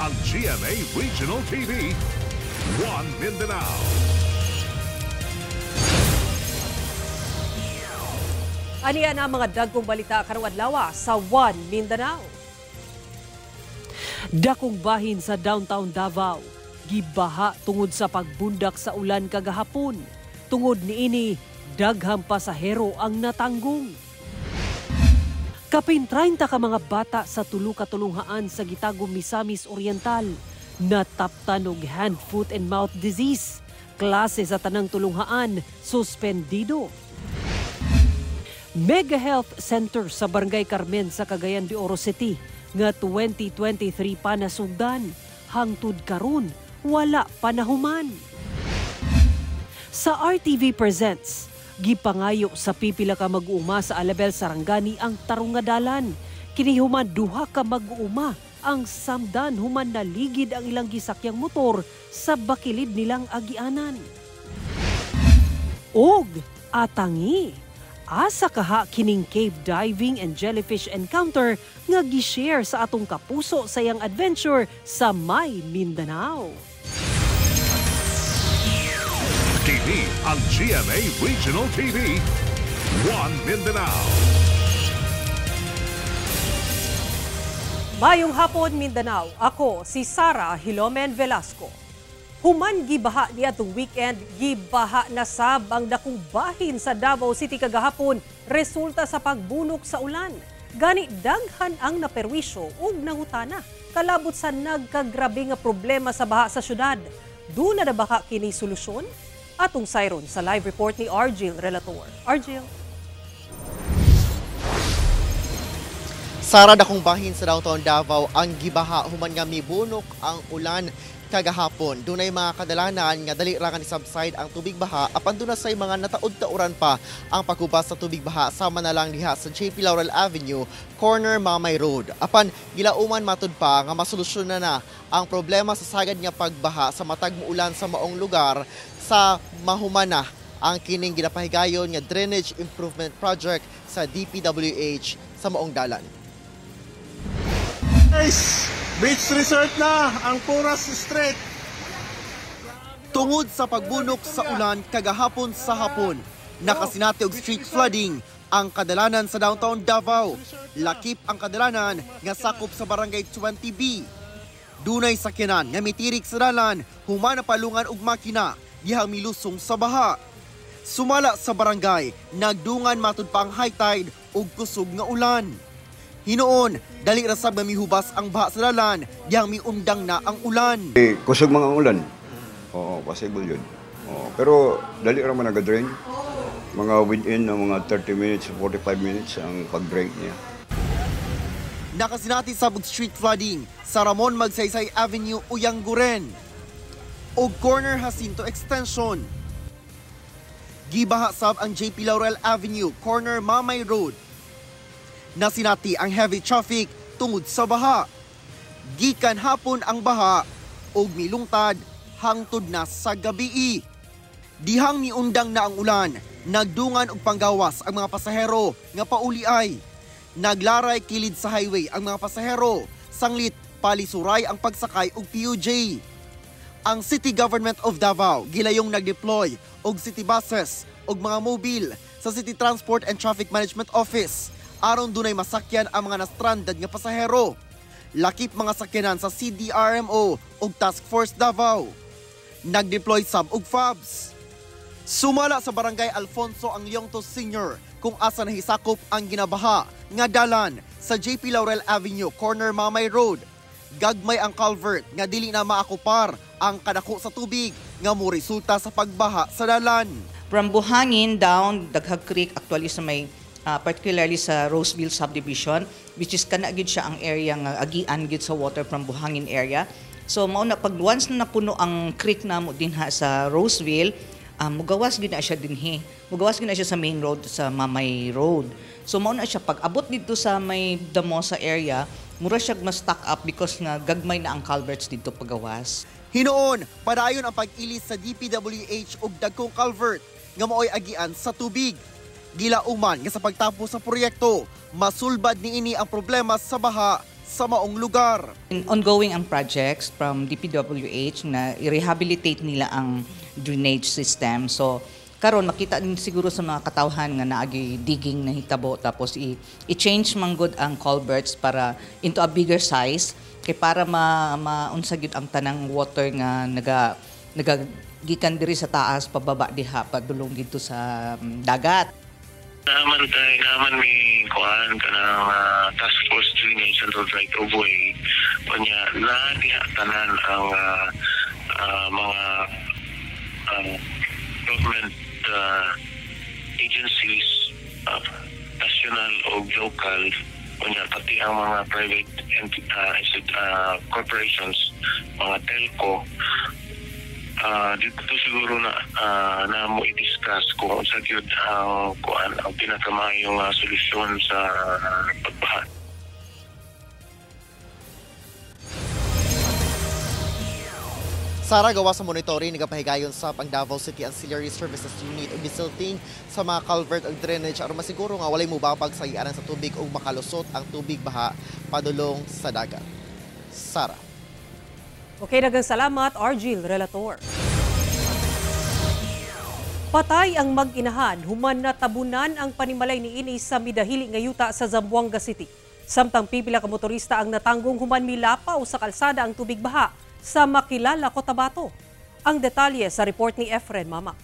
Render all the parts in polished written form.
ang GMA Regional TV, One Mindanao. Aniya na mga dagkong balita karong adlaw sa One Mindanao. Dakong bahin sa downtown Davao, gibaha tungod sa pagbundak sa ulan kagahapon. Tungod niini, daghang pasahero ang natanggong. Kapin 30 ka mga bata sa tulo ka tulunghaan sa gitagong Misamis Oriental nataptan og hand, foot and mouth disease. Klase sa tanang tulunghaan suspendido. Mega Health Center sa Barangay Carmen sa Cagayan de Oro City nga 2023 pa nasugdan, hangtod karon wala panahuman. Sa RTV Presents, gipangayo sa pipila ka mag-uuma sa Alabel Sarangani ang tarungadalan. Kini human duha ka mag-uuma ang samdan human naligid ang ilang gisakyang motor sa bakilid nilang agianan. Og atangi, asa kaha kining cave diving and jellyfish encounter nga gi-share sa atong kapuso sa iyang adventure sa May Mindanao. TV ang GMA Regional TV, One Mindanao. Mayong hapon Mindanao, ako si Sara Hilomen Velasco. Human gibaha niadtong weekend, gibaha na sab ang dakong bahin sa Davao City kagahapon resulta sa pagbunok sa ulan. Gani daghan ang naperwisyo ug nangutana kalabot sa nagkagrabe nga problema sa baha sa syudad. Duna na baka kini solusyon? Atong sayron sa live report ni Argil Relator. Argil. Sara, dakong bahin sa downtown Davao ang gibaha human nga mibunok ang ulan kagahapon. Dunay mga kadalanan nga dali ra nga ni-subside ang tubig baha apan duna say mga nataod-tauran pa ang pagubas sa tubig baha sama na lang diha sa JP Laurel Avenue, corner Mamay Road. Apan gilauman matud pa nga masolusyon na ang problema sa sagad nga pagbaha sa matag muulan sa maong lugar sa mahumana ang kining ginapahigayon nga drainage improvement project sa DPWH sa maong dalan. Guys, beach resort na ang Puras Street. Tungod sa pagbunok sa ulan kagahapon sa hapon, nakasinati og street flooding ang kadalanan sa downtown Davao. Lakip ang kadalanan nga sakop sa barangay 20B. Dunay sakyanan nga mitirik sa dalan, humana palungan og makina dihang milusong sa baha. Sumala sa barangay, nagdungan matud pa ang high tide ug kusog nga ulan. Hinoon, dali ra sab mihubas ang baha sa dalan, diyang miundang na ang ulan. Kusog mga ulan. Oo, possible yun. Oo, pero dali ra man nag-drain. Mga within ng mga 30 minutes, 45 minutes ang pag-drain niya. Nakasinati sa street flooding sa Ramon Magsaysay Avenue, Uyangguren. O corner Jacinto Extension. Gibaha sab ang JP Laurel Avenue, corner Mamay Road. Nasinati ang heavy traffic tungod sa baha. Gikan hapon ang baha ug milungtad hangtod na sa gabii. Dihang miundang na ang ulan, nagdungan og panggawas ang mga pasahero nga pauliay. Naglaray kilid sa highway ang mga pasahero, sanglit palisuray ang pagsakay og PUJ. Ang City Government of Davao gilayong nagdeploy og city buses og mga mobile sa City Transport and Traffic Management Office aron dunay masakyan ang mga na-stranded nga pasahero. Lakip mga sakyanan sa CDRMO ug Task Force Davao. Nagdeploy sab og FABs. Sumala sa barangay Alfonso ang Leongtos Sr. kung asa nahisakop ang ginabaha nga dalan sa JP Laurel Avenue, corner Mamay Road. Gagmay ang culvert nga dili na maakupar ang kadako sa tubig nga moresulta sa pagbaha sa dalan. From Buhangin down Daghag Creek, actually sa may particularly sa Roseville subdivision, which is kanagid siya ang area nga agian gid sa water from Buhangin area. So mao na pag once na napuno ang creek namo dinha sa Roseville, mugawas gid na siya dinhi. Mugawas gid na siya sa main road sa Mamay Road. So mao na siya pag abot dito sa may Damosa area, mura siya ma-stock up because nga gagmay na ang culverts dito pagawas. Hinoon, padayon ang pag-ilis sa DPWH ug dagkong culvert nga maoy agian sa tubig. Gilauman nga sa pagtapos sa proyekto, masulbad niini ang problema sa baha sa maong lugar. Ongoing ang projects from DPWH na i-rehabilitate nila ang drainage system. So karon makita din siguro sa mga katawhan nga naagi digging na hitabo tapos i-change man gud ang culverts para into a bigger size kay para maunsa gyud ang tanang water nga nagagikan diri sa taas pababa diha padulong dito sa dagat. Naman may kuan kanang task force drainage and road right of way. Kanya na diha tanan ang mga government agencies, national o local, kunya pati ang mga private corporations, mga telco. Dito siguro na mo i-discuss kung sa gyud ang pinakamayong solusyon sa pagbaha. Sara, gawa sa monitoring, nagapahigayon sa pang Davao City Ancillary Services Unit o bisilting sa mga culvert o drainage aron masiguro nga walay mubabag sa ianan sa tubig o makalusot ang tubig baha padulong sa dagat. Sara. Okay, daghang salamat, Argil Relator. Patay ang mag-inahan, human na tabunan ang panimalay ni ini sa midahili nga yuta sa Zamboanga City. Samtang pipila ka motorista ang natanggong human milapaw sa kalsada ang tubig baha sa Makilala, Cotabato. Ang detalye sa report ni Efren Mamak.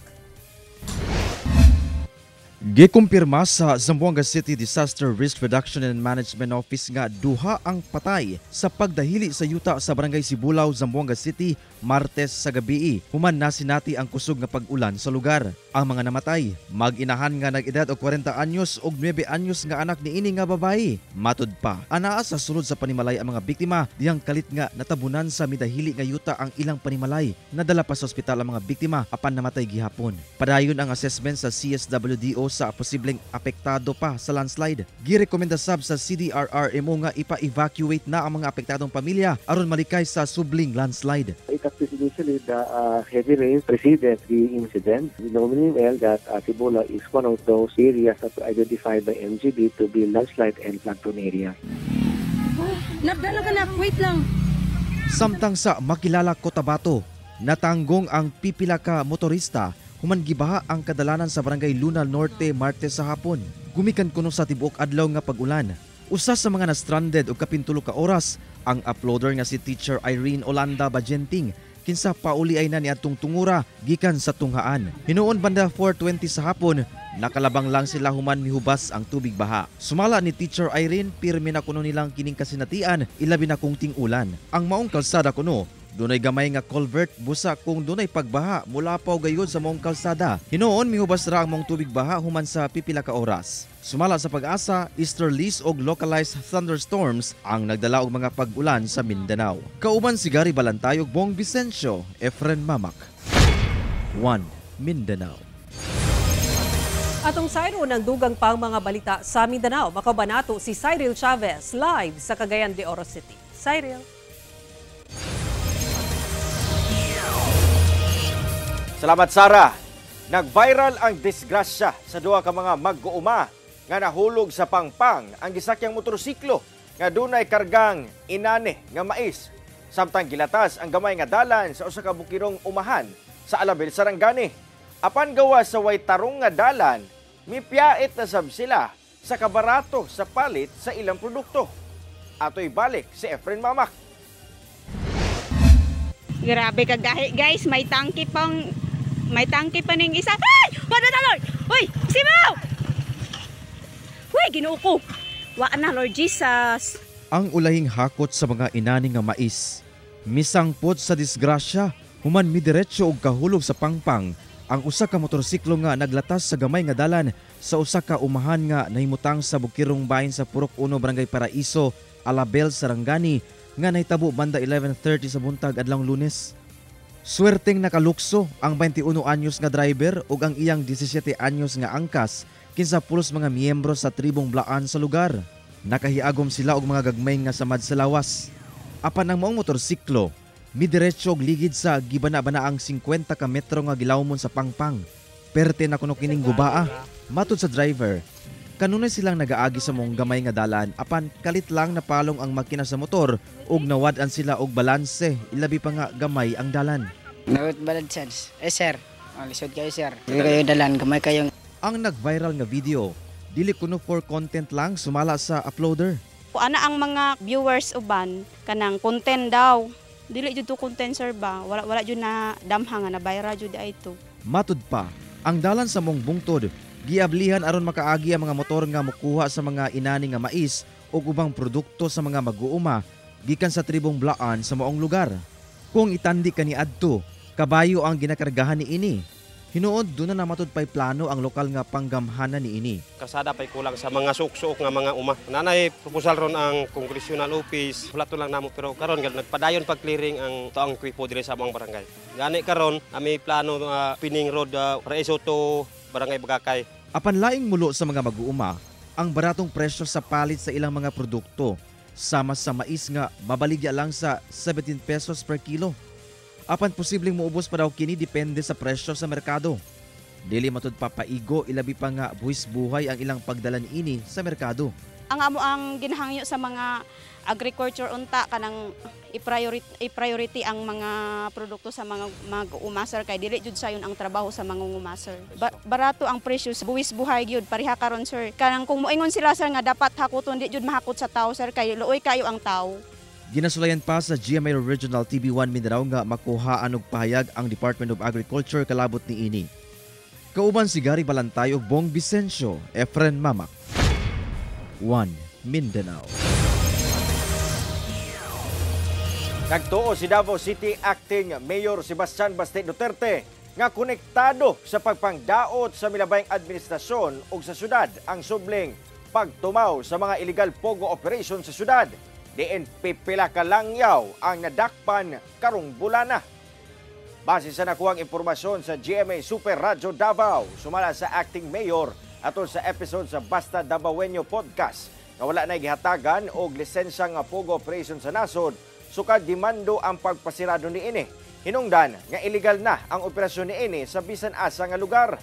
Gikumpirma sa Zamboanga City Disaster Risk Reduction and Management Office nga duha ang patay sa pagdahili sa yuta sa Barangay Sibulaw, Zamboanga City, Martes sa gabi. Human na sinati ang kusog nga pag-ulan sa lugar. Ang mga namatay, mag-inahan nga nag-edad og 40 anyos og 9 anyos nga anak ni ini nga babae. Matud pa, anaa sa sulod sa panimalay ang mga biktima, diyang kalit nga natabunan sa midahili nga yuta ang ilang panimalay. Nadala pa sa ospital ang mga biktima apan namatay gihapon. Padayon ang assessment sa CSWDO sa posibleng apektado pa sa landslide. Girekomenda sab sa CDRRMO nga ipa-evacuate na ang mga apektadong pamilya aron malikay sa subling landslide. Initially, the heavy rain preceded the incident. We know well that Tibola is one of those areas that were identified by MGB to be landslide and flood-prone area. Nabdala ka na, wait lang. Samtang sa Makilala, Cotabato, natanggong ang pipila ka motorista human gibaha ang kadalanan sa Barangay Luna Norte Martes sa hapon. Gumikan kuno sa tibuok adlaw nga pag-ulan. Usa sa mga na-stranded og kapintulo ka oras ang uploader nga si Teacher Irene Olanda Bajenting kinsa pauli ay na niadtong tungura gikan sa tunghaan. Hinuon banda 4:20 sa hapon, nakalabang lang sila human mihubas ang tubig baha. Sumala ni Teacher Irene, pirmi na kuno nilang kining kasinatian, ilabi na kung ting-ulan. Ang maong kalsada kuno, dunay gamay nga culvert, busa kung dunay pagbaha mula pa gayud sa maong kalsada. Hinuon mihubas ra ang maong tubig baha human sa pipila ka oras. Sumala sa pag-asa, easterlies og localized thunderstorms ang nagdala og mga pag-ulan sa Mindanao. Kauban si Gary Balantayog, Bong Vicencio, Efren Mamak. 1 Mindanao. Atong sayro ng dugang pang mga balita sa Mindanao, makabanato si Cyril Chavez live sa Cagayan de Oro City. Cyril. Salamat, Sarah. Nag-viral ang disgrasya sa duha ka mga mag-uuma nga nahulog sa Pangpang ang gisakyang motorsiklo nga dunay kargang inane nga mais. Samtang gilatas ang gamay nga dalan sa usa ka bukirong umahan sa Alabel, Sarangani. Apan gawa sa way tarong nga dalan, mipiyait na sab sila sa kabarato sa palit sa ilang produkto. Ato'y balik si Efren Mamak. Grabe ka guys, may tangki pa ning isa. Ay! Wala na, Lord! Uy! Simaw! Uy, Ginoo ko! Wa na, Lord Jesus! Ang ulahing hakot sa mga inani nga mais. Misangpot sa disgrasya, human midiretso og kahulog sa Pangpang ang usa ka motorsiklo nga naglatas sa gamay nga dalan sa usa ka umahan nga nahimutang sa bukirong bahin sa Purok 1, Barangay Paraiso, Alabel, Sarangani nga nahitabo banda 11:30 sa buntag adlawng Lunes. Swerteng nakalukso ang 21 anyos nga driver ug ang iyang 17 anyos nga angkas kinsa pulos mga miyembro sa tribong Blaan sa lugar. Nakahiagom sila og mga gagmay nga samad sa lawas. Apan ang maong motorsiklo midiretso og ligid sa gibana-banaang 50 ka metro nga gilawmon sa Pangpang. Perte na kuno kining gubaa. Matud sa driver, Kanunay silang nagaagi sa mong gamay nga dalan apan kalit lang napalong ang makina sa motor ug nawad-an sila og balanse ilabi pa nga gamay ang dalan. Nawit balad chance. Sir, lisod kayo sir. Hindi kayo dalan, gamay kayong. Ang nag-viral nga video, dili kuno for content lang sumala sa uploader. Ana ang mga viewers uban kanang content daw. Dili jud to content sir ba? Wala jud na damha nga na viral jud ay ito. Matud pa, ang dalan sa mong bungtod giablihan aron makaagi ang mga motor nga mokuha sa mga inani nga mais o ubang produkto sa mga mag-uuma gikan sa tribong Blaan sa maong lugar. Kung itandi kaniadto, kabayo ang ginakargahan ni ini. Hinuod doon na matud pay plano ang lokal nga panggamhanan ni ini. Kasada pay kulang sa mga suksok nga mga uma. Nanay proposal ron ang congressional office. Wala to lang namo pero karon nagpadayon pag clearing ang toang kwipo dire sa mga barangay. Gani karon ami plano Pining Road Raiso to Barangay Bagakay. Apan laing mulo sa mga mag-uuma, ang baratong presyo sa palit sa ilang mga produkto. Sama sa mais nga mabaligya lang sa 17 pesos per kilo. Apan posibleng muubos pa daw kini depende sa presyo sa merkado. Dili matud papaigo ilabi pa nga buhis buhay ang ilang pagdalan ini sa merkado. Ang amo ang ginahangyo sa mga agriculture unta kanang i-priority ang mga produkto sa mga mag-umaser kay dili jud sayon ang trabaho sa mga umaser. Barato ang presyo sa buwis buhay gyud pareha karon sir. Kanang kung moingon sila sir nga dapat hakuton di jud mahakot sa tao sir kay luoy kayo ang tao. Ginasulayan pa sa GMA Regional TV1 Mindanao nga makuhaan og pahayag ang Department of Agriculture kalabot ni ini. Kauban si Gary Balantay ug Bong Vicencio, Efren Mamak. 1 Mindanao. Nagtuo si Davao City Acting Mayor Sebastian Baste Duterte nga konektado sa pagpangdaot sa milabayng administrasyon ug sa syudad ang subling pagtumaw sa mga illegal pogo operation sa syudad. Diin pipila ka langyaw ang nadakpan karong bulana. Base sa nakuhang impormasyon sa GMA Super Radyo Davao, sumala sa Acting Mayor atol sa episode sa Basta Davaoenyo Podcast na wala na gihatagan og lisensya nga pogo operation sa nasod, sukad demando ang pagpasirado ni ini. Hinungdan nga illegal na ang operasyon ni ini sa bisan asa nga lugar.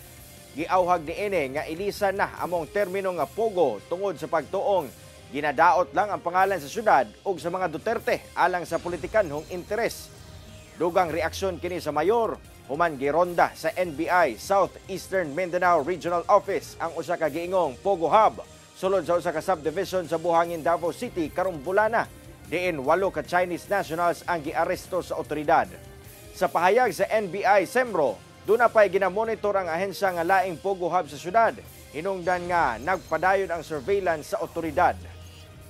Giauhag ni ini nga ilisan na among termino nga pogo tungod sa pagtuong ginadaot lang ang pangalan sa syudad ug sa mga Duterte alang sa politikanhong interes. Dugang reaksyon kini sa mayor, human gironda sa NBI Southeastern Mindanao Regional Office ang usa ka giingong Pogo Hub sulod sa usa ka subdivision sa Buhangin, Davao City karong bulana. Diin 8 ka Chinese nationals ang giaresto sa otoridad. Sa pahayag sa NBI Semro, doon na pa'y ginamonitor ang ahensya nga laing Pogo Hub sa syudad. Hinungdan nga nagpadayon ang surveillance sa otoridad.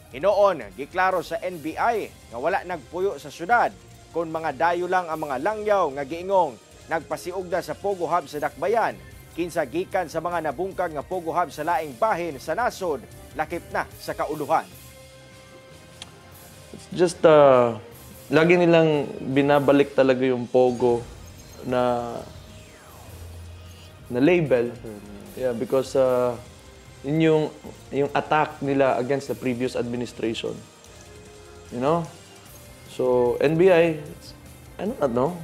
Hinoon, giklaro sa NBI nga wala nagpuyo sa syudad kung mga dayo lang ang mga langyaw nga giingong nagpasiugda sa Pogo Hub sa Dakbayan, kinsa gikan sa mga nabungkag nga Pogo Hub sa laing bahin sa nasod, lakip na sa kauluhan. It's just, lagi nilang binabalik talaga yung Pogo na label. Yeah, because yun yung attack nila against the previous administration. You know? So, NBI, I don't know.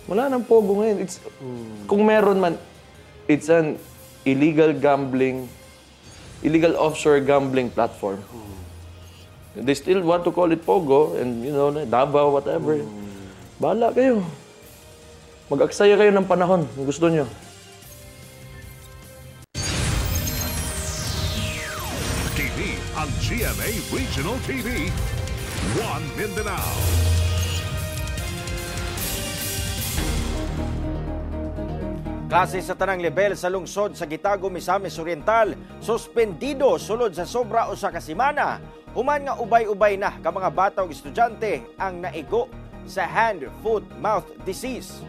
Wala nang Pogo ngayon. Kung meron man, it's an illegal offshore gambling platform. They still want to call it Pogo and, you know, Davao, whatever. Bahala kayo. Mag-aksaya kayo ng panahon kung gusto nyo. TV ang GMA Regional TV 1 Mindanao. Klase sa tanang level sa lungsod sa Gitago, Misamis Oriental, suspendido sulod sa sobra o sa kasimana. Human nga ubay-ubay na ka mga bata o estudyante ang naigo sa hand, foot, mouth disease.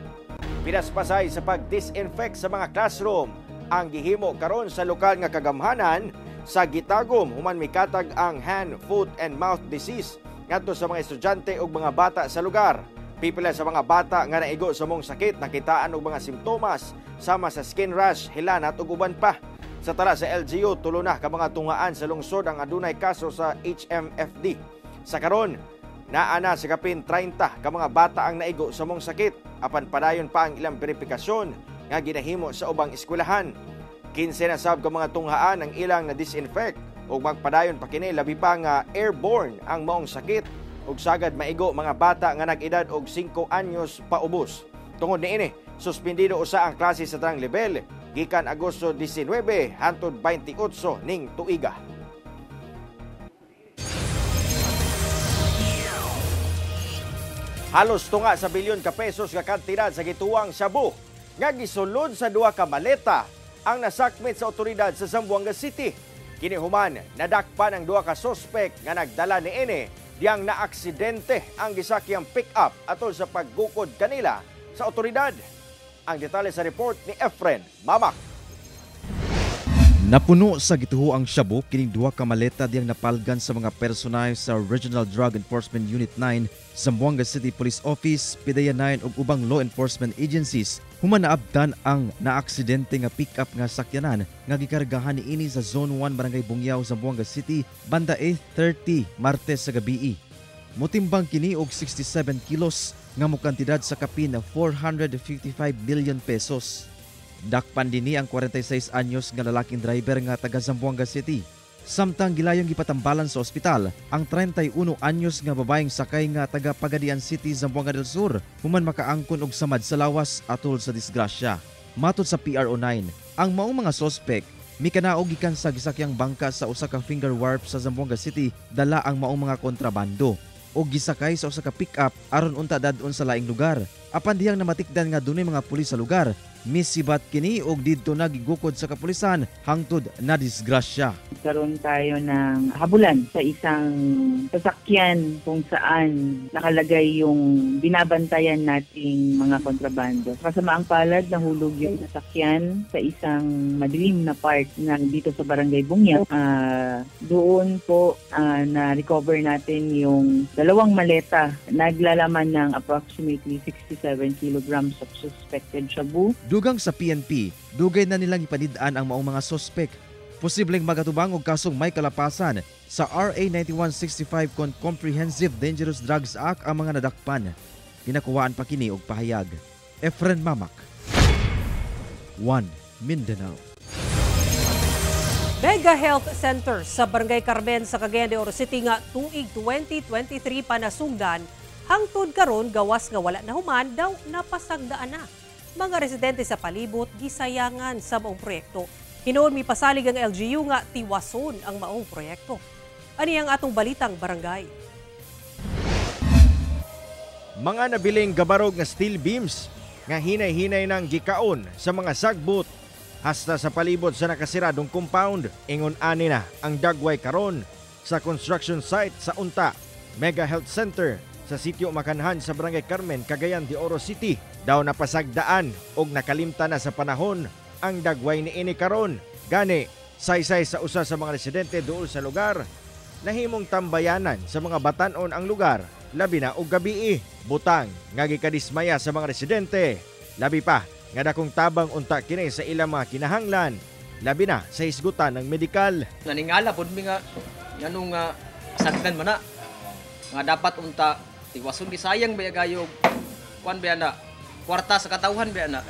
Pinaspasay sa pag-disinfect sa mga classroom ang gihimo karon sa lokal nga kagamhanan sa Gitagom. Human mikatag ang hand, foot, and mouth disease ngadto sa mga estudyante ug mga bata sa lugar. Pipila sa mga bata nga naigo sa mong sakit nakitaan og mga simptomas sama sa skin rash, hilanat ug uban pa. Sa tala sa LGU, tulo na ka mga tungaan sa lungsod ang adunay kaso sa HMFD. Sa karon, naana sa kapin 30 ka mga bata ang naigo sa mong sakit. Apan padayon pa ang ilang verifikasyon nga ginahimo sa ubang eskwelahan. 15 na sab ka mga tunghaan ang ilang na disinfect ug magpadayon pa kini labi pa nga airborne ang maong sakit ug sagad maigo mga bata nga nag-edad og 5 anyos paubos. Tungod niini, suspendido usa ang klase sa tanang level gikan Agosto 19 hangtod 28 ning tuiga. Halos tunga sa bilyon ka pesos nga kantidad sa gituwang shabu nga gisulod sa duha ka maleta ang nasakmit sa otoridad sa Zamboanga City. Kini human nadakpan ang duha ka suspek nga nagdala niini diyang naaksidente ang gisakyang pick-up atol sa paggukod kanila sa otoridad. Ang detalye sa report ni Efren Mamak. Napuno sa gituho ang shabu kining duha ka maleta diyang napalgan sa mga personay sa Regional Drug Enforcement Unit 9, Zamboanga City Police Office, PDEA 9 ug ubang law enforcement agencies. Human naabdan ang naaksidente nga pick-up nga sakyanan nga gikargahan niini sa Zone 1 Barangay Bungyao, Zamboanga City, banda 8:30 Martes sa gabii. Motimbang kini og 67 kilos nga mokantidad sa kapin na 455 million pesos. Dakpan dinhi ang 46 anyos nga lalaking driver nga taga Zamboanga City. Samtang gilayong gipatambalan sa ospital ang 31 anyos nga babaeng sakay nga taga Pagadian City, Zamboanga del Sur, human makaangkon og samad sa lawas atol sa disgrasya. Matod sa PRO9, ang maong mga sospek mikanaog gikan sa gisakyang bangka sa usa ka finger warp sa Zamboanga City, dala ang maong mga kontrabando o gisakay sa usa ka pick-up aron unta dadon sa laing lugar. Apan diyang namatikdan nga dunay mga pulis sa lugar, misibat kini og didto na gigukod sa kapulisan hangtod na disgrasya. Karon tayo ng habulan sa isang sasakyan kung saan nakalagay yung binabantayan nating mga kontrabando. Kasamaang palad nahulog yung sasakyan sa isang madilim na part na dito sa Barangay Bungyao. Doon po na-recover natin yung dalawang maleta naglalaman ng approximately 67 kilograms of suspected shabu. Dugang sa PNP, dugay na nilang ipanidaan ang maong mga sospek. Posibleng magatubang og kasong may kalapasan sa RA 9165 kon Comprehensive Dangerous Drugs Act ang mga nadakpan. Ginakuwaan pa kini og pahayag. Efren Mamak, 1 Mindanao. Mega Health Center sa Barangay Carmen sa Cagayan de Oro City nga tuig 2023 pa nasugdan, hangtod karon gawas nga wala na human daw napasagdaan na. Mga residente sa palibot gisayangan sa maong proyekto. Hinoon mi pasalig ang LGU nga tiwason ang maong proyekto. Ani ang atong balitang barangay. Mga nabiling gabarog nga steel beams nga hinay-hinay ng gikaon sa mga sagbot hasta sa palibot sa nakasiradong compound. Ingon ani na ang dagway karon sa construction site sa Unta Mega Health Center sa sitio Makanhan sa Barangay Carmen, Cagayan de Oro City. Daw napasagdaan og nakalimta na sa panahon ang dagway niini karon. Gani, saysay sa usa sa mga residente duol sa lugar, nahimong tambayanan sa mga batanon ang lugar, labi na og gabii. Butang nga gikadismaya sa mga residente, labi pa nga dakong tabang unta kini sa ilang mga kinahanglan, labi na sa hisgutan ng medikal. Naningala pud mi nga nganong sagdan man na nga dapat unta tiwason gisayang ba gayog kuan ba na kwarta sa katawhan ba na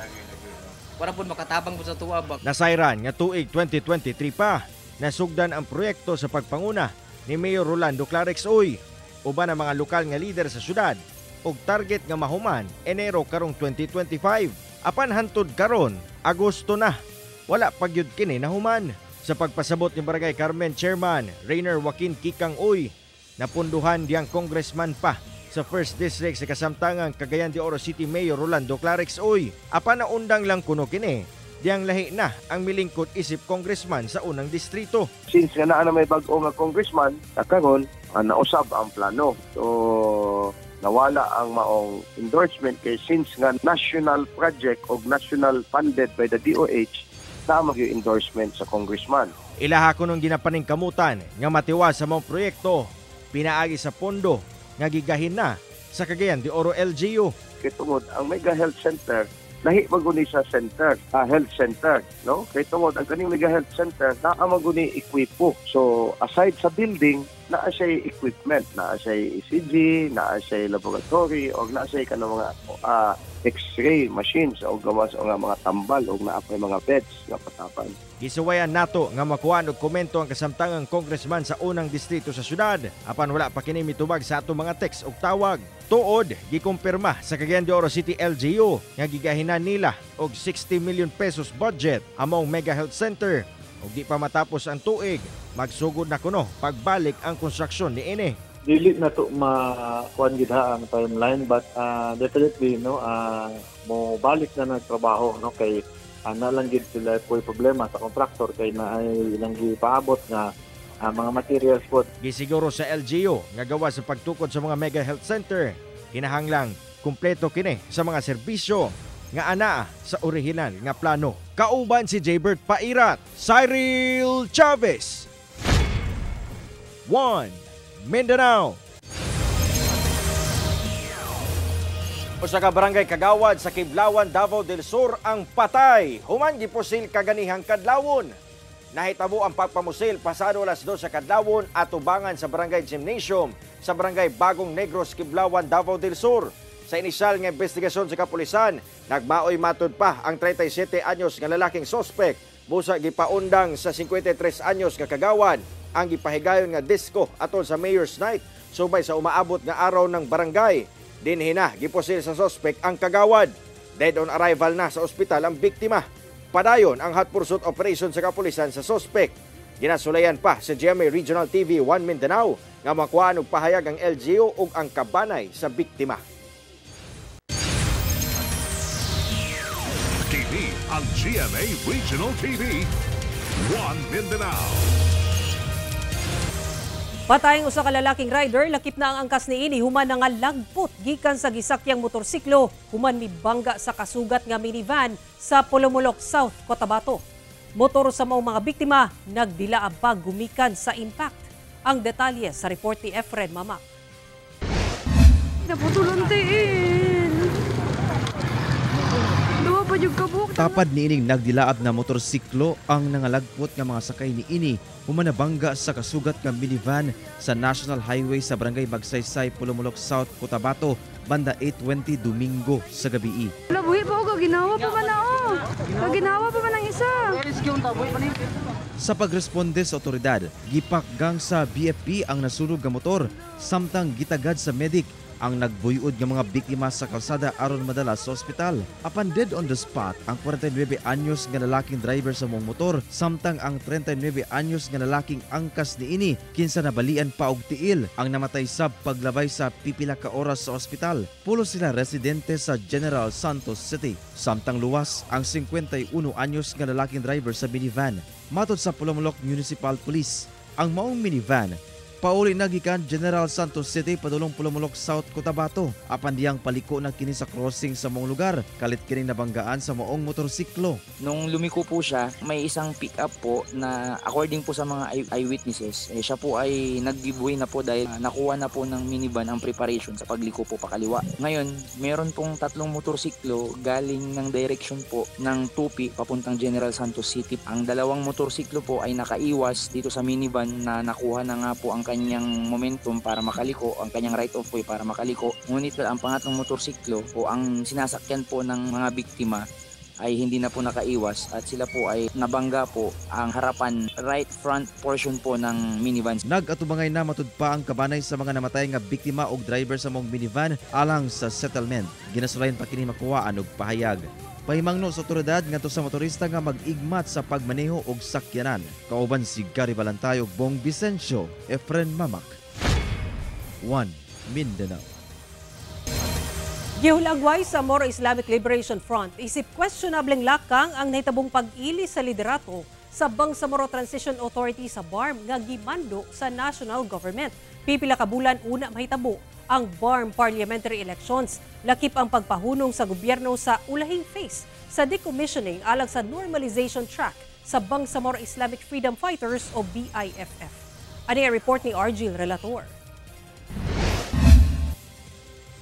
para pud makatabang pud sa tuwa ba. Nasayran nga tuig 2023 pa nasugdan ang proyekto sa pagpanguna ni Mayor Rolando Clarex Uy uban ang mga lokal nga lider sa syudad og target nga mahuman Enero karong 2025. Apan hantod karon Agosto na, wala pagyud kini nahuman. Sa pagpasabot ni Barangay Carmen Chairman Rainer Joaquin Kikang Uy, napunduhan diyang congressman pa sa 1st District sa kasamtangang Cagayan de Oro City Mayor Rolando Clarex Uy. Apan naundang lang kuno kini diyang lahi na ang milingkod isip congressman sa unang distrito. Since nga na may bag-o nga congressman, karon nausab ang plano. So nawala ang maong endorsement kay since nga national project o national funded by the DOH na mag-endorsement sa congressman. Ilaha ko nung ginapaning kamutan nga matiwas sa mga proyekto, pinaagi sa pondo nga gigahin na sa Cagayan de Oro LGU. Kay tungod ang Mega Health Center lahi maguni sa center, health center, no? Kay tungod ang kaning Mega Health Center naa maguni ekwipo. So aside sa building, naa siya equipment, naa siya ECG, naa siya laboratory, o naa siya kanang mga X-ray machines o gawas o nga mga tambal o naapay mga beds nga patapan. Gisuwayan nato nga makuha og komento ang kasamtangang congressman sa unang distrito sa syudad apan wala pa kini mitubag sa ato mga text ug tawag. Tuod gikumpirma sa Cagayan de Oro City LGU nga gigahinan nila og 60 million pesos budget among Mega Health Center ug di pa matapos ang tuig magsugod na kuno pagbalik ang konstruksyon niini. Dili na to makuan gid ang timeline but definitely mo balik na nagtrabaho kay na lang gid sila po problema sa contractor kay na ay ilang gipaabot nga mga materials po. Gisiguro sa LGU nga gawa sa pagtukod sa mga Mega Health Center kinahanglang kumpleto kini sa mga serbisyo nga ana sa orihinal nga plano. Kauban si Jaybert Pairat, Cyril Chavez, 1 Mindanao. Usa ka barangay kagawad sa Kiblawan, Davao del Sur ang patay. Human gipusil kaganihang kadlawon. Nahitabo ang pagpamusil pasado alas 2 sa kadlawon at tubangan sa barangay Gymnasium sa barangay Bagong Negros, Kiblawan, Davao del Sur. Sa inisyal nga investigasyon sa kapulisan, nagmaoy matud pa ang 37 anyos nga lalaking sospek. Busa gipaundang sa 53 anyos nga kagawad ang gipahigayon nga disco atol sa Mayor's Night subay sa umaabot nga araw ng barangay. Dinhina gipusil sa sospek ang kagawad. Dead on arrival na sa ospital ang biktima. Padayon ang hot pursuit operation sa kapulisan sa sospek. Ginasulayan pa sa GMA Regional TV 1 Mindanao nga makuhaan og pahayag ang LGU ug ang kabanay sa biktima. TV ang GMA Regional TV 1 Mindanao. Patayng usa ka lalaking rider, lakip na ang angkas niini human nga lagpot gikan sa gisakyang motorsiklo human mibangga sa kasugat nga minivan sa Pulumulok South, Cotabato. Motor sa maong mga biktima nagdila ang paggumikan sa impact. Ang detalye sa report ni Efren Mamak. Naputuluntiin. Duwa pa yung kabuk. Tapad niining nagdilaab na motorsiklo ang nangalagpot nga mga sakay niini humanabangga sa kasugat nga minivan sa National Highway sa Barangay Magsaysay, Pulumulok South, Cotabato, banda 8:20 Domingo sa gabi. Labuhi pa o, ginawa pa man ako. Ginawa pa man ang isa. Sa pagresponde sa otoridad, gipakgang sa BFP ang nasunog nga motor, samtang gitagad sa medic ang nagbuyod ng mga biktima sa kalsada aron madala sa ospital. Apan dead on the spot ang 49 anyos nga lalaking driver sa mong motor, samtang ang 39 anyos nga lalaking angkas niini kinsa nabalian pa og tiil ang namatay sa paglabay sa pipila ka oras sa ospital. Pulo sila residente sa General Santos City, samtang luwas ang 51 anyos nga lalaking driver sa minivan. Matod sa Pulumulok Municipal Police, ang maong minivan pauli na gikan General Santos City padulong Pulumulok South, Cotabato. Apan diyang paliko na kini sa crossing sa mong lugar, kalit kining nabanggaan sa maong motorsiklo. Nung lumiko po siya, may isang pick-up po na according po sa mga eyewitnesses, siya po ay nag-giveaway na po dahil nakuha na po ng minivan ang preparation sa pagliko po pakaliwa. Ngayon, meron pong 3 motorsiklo galing ng direction po ng Tupi papuntang General Santos City. Ang 2 motorsiklo po ay nakaiwas dito sa minivan na nakuha na nga po ang kanyang momentum para makaliko, ang kanyang right of way para makaliko. Ngunit ang pangatlong motorsiklo o ang sinasakyan po ng mga biktima ay hindi na po nakaiwas at sila po ay nabangga po ang harapan right front portion po ng minivan. Nag-atubangay na matud pa ang kabanay sa mga namatay nga biktima og driver sa mong minivan alang sa settlement. Ginasulayan pa kini makuhaan og pahayag. Pahimangno sa otoridad ngadto sa motorista nga mag-igmat sa pagmaneho og sakyanan. Kauban si Gary Balantay ug Bong Vicencio, Efren Mamak, 1 Mindanao. Gihulagway sa Moro Islamic Liberation Front, isip questionableng lakang ang nahitabong pag-ili sa liderato sa Bangsamoro Transition Authority sa BARM nga gimando sa national government. Pipila ka bulan una mahitabo ang BARM parliamentary elections. Lakip ang pagpahunong sa gobyerno sa ulahing phase sa decommissioning alang sa normalization track sa Bangsamoro Islamic Freedom Fighters o BIFF. Ano ang report ni Argil Relator?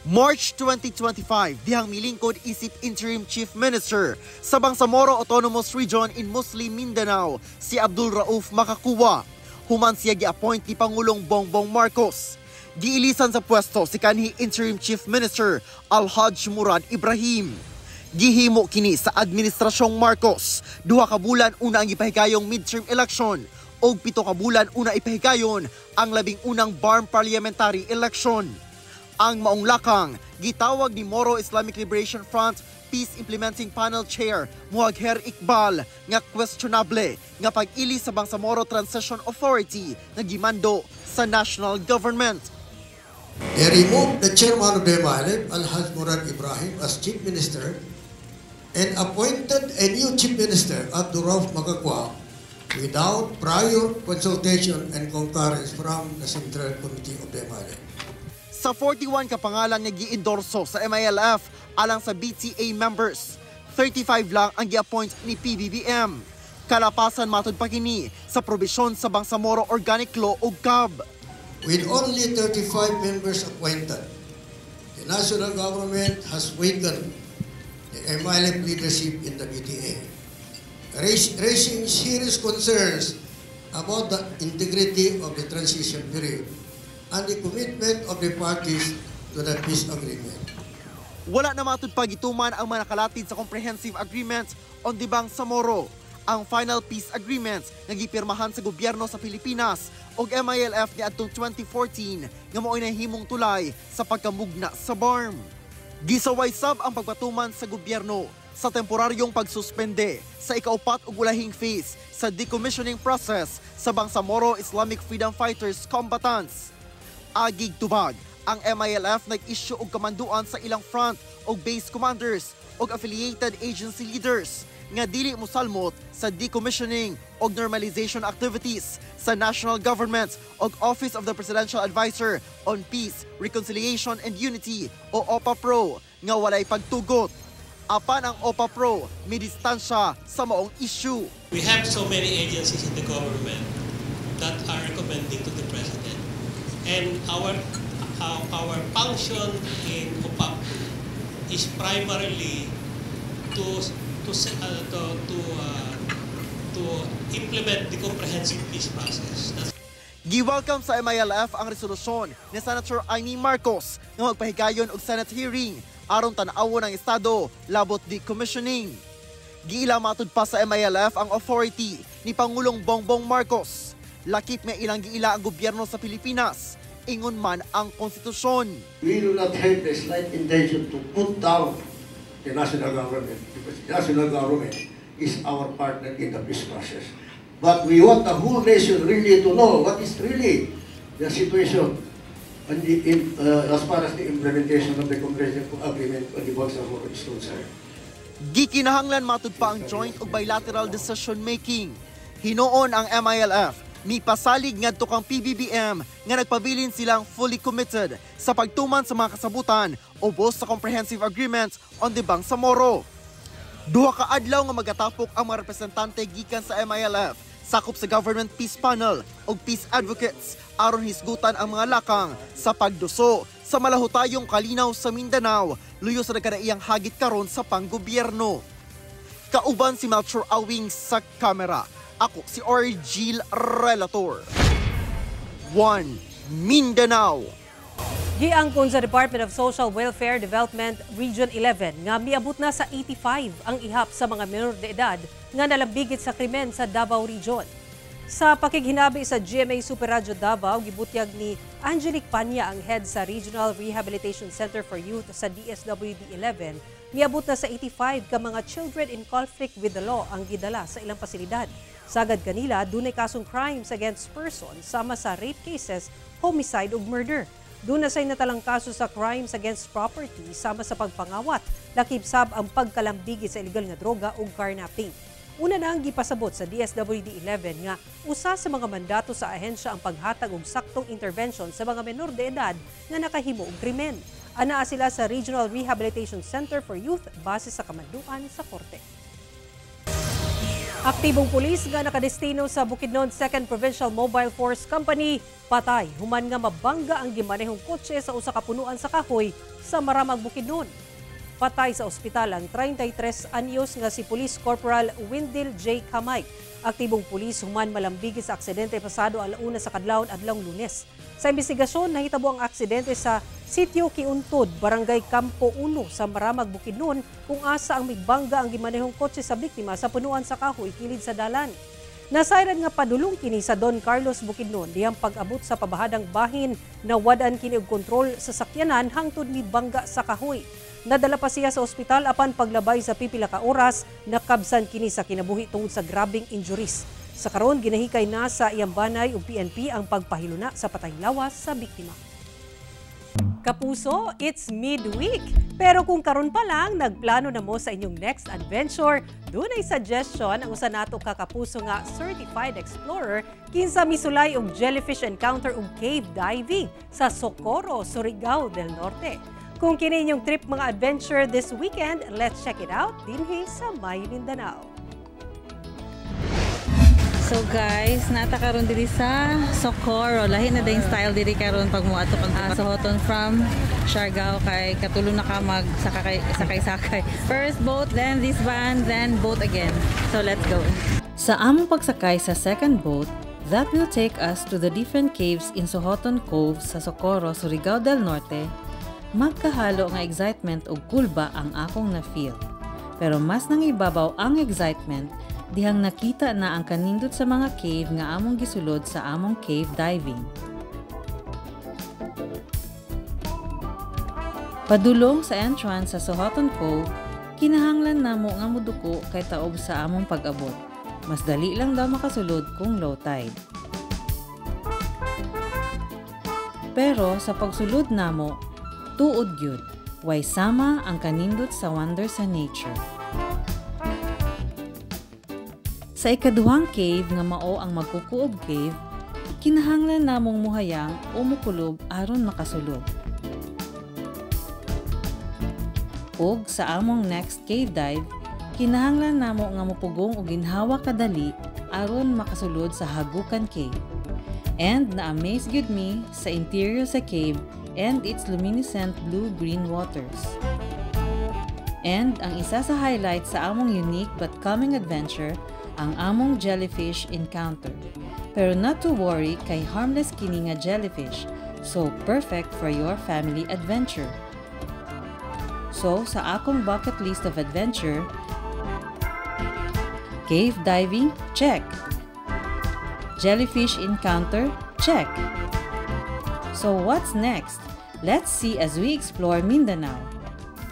March 2025, dihang milingkod isip Interim Chief Minister sa Bangsamoro Autonomous Region in Muslim Mindanao, si Abdul Rauf Makakuwa. Human siya gi-appoint ni Pangulong Bongbong Marcos. Giilisan sa pwesto si kanhi Interim Chief Minister Al-Haj Murad Ibrahim. Gihimo kini sa Administrasyong Marcos. 2 ka bulan una ang ipahigayong midterm election o 7 ka bulan una ipahigayon ang 11 Barm Parliamentary Election. Ang maong lakang gitawag ni Moro Islamic Liberation Front Peace Implementing Panel Chair Muagher Iqbal nga questionable nga pag-ili sa Bangsamoro Transition Authority na gimando sa national government. They removed the chairman of the MILF, Al-Haj Murad Ibrahim, as chief minister and appointed a new chief minister, Abdurrauf Magakwa, without prior consultation and concurrence from the Central Committee of the MILF. Sa 41 kapangalan nga gi-endorso sa MILF alang sa BTA members, 35 lang ang gi-appoint ni PBBM. Kalapasan matud pa kini sa probisyon sa Bangsamoro Organic Law o GAB. With only 35 members appointed, the national government has weakened the MILF leadership in the BTA, raising serious concerns about the integrity of the transition period and the commitment of the parties to the peace agreement. Wala na matud pagituman ang mga nakalatid sa Comprehensive Agreement on the Bangsamoro, ang final peace agreement nga gipirmahan sa gobyerno sa Pilipinas ug MILF niadtong 2014 nga mao'y nahimong tulay sa pagkamugna sa BARM. Gisaway sab ang pagpatuman sa gobyerno sa temporaryong pagsuspende sa ika-4 ug ulahing phase sa decommissioning process sa Bangsamoro Islamic Freedom Fighters combatants. Agig tubag, ang MILF nag-issue og kamanduan sa ilang front o base commanders o affiliated agency leaders nga dili mosalmot sa decommissioning o normalization activities sa national government o Office of the Presidential Advisor on Peace, Reconciliation and Unity o OPA-PRO nga walay pagtugot. Apan ang OPA-PRO may distansya sa maong issue. We have so many agencies in the government that are recommending to the President. And our function in OPA is primarily to implement the comprehensive peace process. Gi-welcome sa MILF ang resolusyon ni Senator Amy Marcos nga magpahigayon og Senate hearing aron tan-awon ang estado labot decommissioning. Giila matud pa sa MILF ang authority ni Pangulong Bongbong Marcos. Lakip may ilang giila ang gobyerno sa Pilipinas, ingon man ang konstitusyon. We do not have the slight intention to put down the national government because the national government is our partner in the peace process. But we want the whole nation really to know what is really the situation as far as the implementation of the Comprehensive Agreement on the Bangsamoro is concerned. Gikinahanglan matud pa ang joint o bilateral decision making. Hinoon ang MILF ni pasalig ngadto kang PBBM nga nagpabilin silang fully committed sa pagtuman sa mga kasabutan ubos sa Comprehensive Agreement on the Bangsamoro. 2 ka adlaw nga magatapok ang mga representante gikan sa MILF, sakop sa Government Peace Panel o Peace Advocates aron hisgutan ang mga lakang sa pagduso sa malahutayong kalinaw sa Mindanao luyo sa nagkadaiyang hagit karon sa panggobyerno. Kauban si Melchor Awing sa kamera. Ako si Orgil Relator. 1 Mindanao. Giangkon sa Department of Social Welfare Development Region 11 nga miabot na sa 85 ang ihap sa mga menor de edad nga nalambigit sa krimen sa Davao Region. Sa pakighinabi sa GMA Super Radio Davao, gibutyag ni Angelic Panya, ang head sa Regional Rehabilitation Center for Youth sa DSWD 11, miabot na sa 85 ka mga children in conflict with the law ang gidala sa ilang pasilidad. Sagad kanila, dunay kasong crimes against persons sama sa rape cases, homicide ug murder. Doon na say natalang kaso sa crimes against property sama sa pagpangawat, lakip sab ang pagkalambigi sa illegal nga droga ug carnapping. Una na ang gipasabot sa DSWD 11 nga usa sa mga mandato sa ahensya ang paghatag og saktong intervention sa mga menor de edad nga nakahimo og krimen. Anaa sila sa Regional Rehabilitation Center for Youth base sa kamanduan sa korte. Aktibong pulis nga nakadestino sa Bukidnon 2nd Provincial Mobile Force Company patay human nga mabangga ang gimanehong kotse sa usa ka punuan sa kahoy sa Maramag, Bukidnon. Patay sa ospital ang 33 anyos nga si Police Corporal Windil J. Kamay. Aktibong pulis human malambigi sa aksidente pasado alauna sa kadlawon adlawng Lunes. Sa investigasyon, nahitabo ang aksidente sa Sitio Kiuntod, Barangay Campo 1 sa Maramag, Bukidnon, kung asa ang migbangga ang gimanehong kotse sa biktima sa punuan sa kahoy kilid sa dalan. Nasayran nga padulong kini sa Don Carlos, Bukidnon, diyang pag-abot sa pabahadang bahin na wadan kini og kontrol sa sakyanan hangtod mibangga sa kahoy. Nadala pa siya sa ospital apan paglabay sa pipila ka oras, nakabsan kini sa kinabuhi tungod sa grabing injuries. Sa karon ginahikay na sa iyang banay ug PNP ang pagpahiluna sa patayng lawas sa biktima. Kapuso, it's midweek. Pero kung karon pa lang nagplano na mo sa inyong next adventure, dunay suggestion ang usa nato ka kapuso nga certified explorer kinsa misulay og jellyfish encounter ug cave diving sa Socorro, Surigao del Norte. Kung kini inyong trip mga adventure this weekend, let's check it out dinhi sa May Mindanao. So guys, nata karon diri sa Socorro. Lahi na dayon style diri karon pag muadto kang Sohoton from Siargao kay katulong na ka mag sakay. First boat, then this van, then boat again. So let's go. Sa among pagsakay sa second boat, that will take us to the different caves in Sohoton Cove sa Socorro, Surigao del Norte. Magkahalo nga excitement ug kulba ang akong na-feel. Pero mas nangibabaw ang excitement dihang nakita na ang kanindot sa mga cave nga among gisulod sa among cave diving. Padulong sa entrance sa Sohoton Cove, kinahanglan namo nga moduko kay taob sa among pag-abot. Mas dali lang daw makasulod kung low tide. Pero sa pagsulod namo, tuod gyud, way sama ang kanindot sa wonder sa nature. Sa ikaduhang cave nga mao ang magkukuob cave, kinahanglan namong muhayang o mukulob aron makasulod. Ug sa among next cave dive, kinahanglan namo nga mupugong og ginhawa kadali aron makasulod sa Hagukan Cave. And na-amaze gyud me sa interior sa cave and its luminescent blue-green waters. And ang isa sa highlight sa among unique but calming adventure, ang among jellyfish encounter. Pero not to worry kay harmless kini nga jellyfish, so perfect for your family adventure. So sa akong bucket list of adventure, cave diving, check. Jellyfish encounter, check. So what's next? Let's see as we explore Mindanao.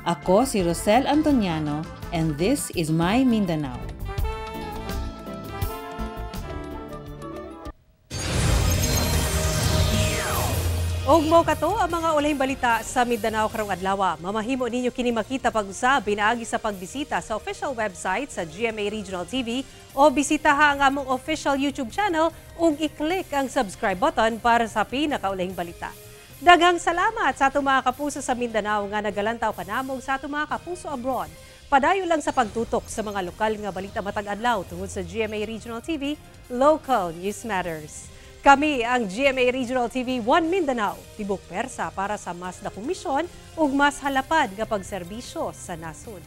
Ako si Rosel Antoniano and this is My Mindanao. Og mo kato ang mga ulahing balita sa Mindanao karong adlaw. Mamahimo ninyo kini makita pag-usab pinaagi sa pagbisita sa official website sa GMA Regional TV o bisitaha ang among official YouTube channel ug i-click ang subscribe button para sa pinakaulahing balita. Daghang salamat sa atong mga kapuso sa Mindanao nga nagalantaw kanamong sa atong mga kapuso abroad. Padayo lang sa pagtutok sa mga lokal nga balita matag adlaw tungod sa GMA Regional TV, Local News Matters. Kami ang GMA Regional TV 1 Mindanao, tibok persa para sa mas na komisyon ug mas halapad nga pagserbisyo sa nasod.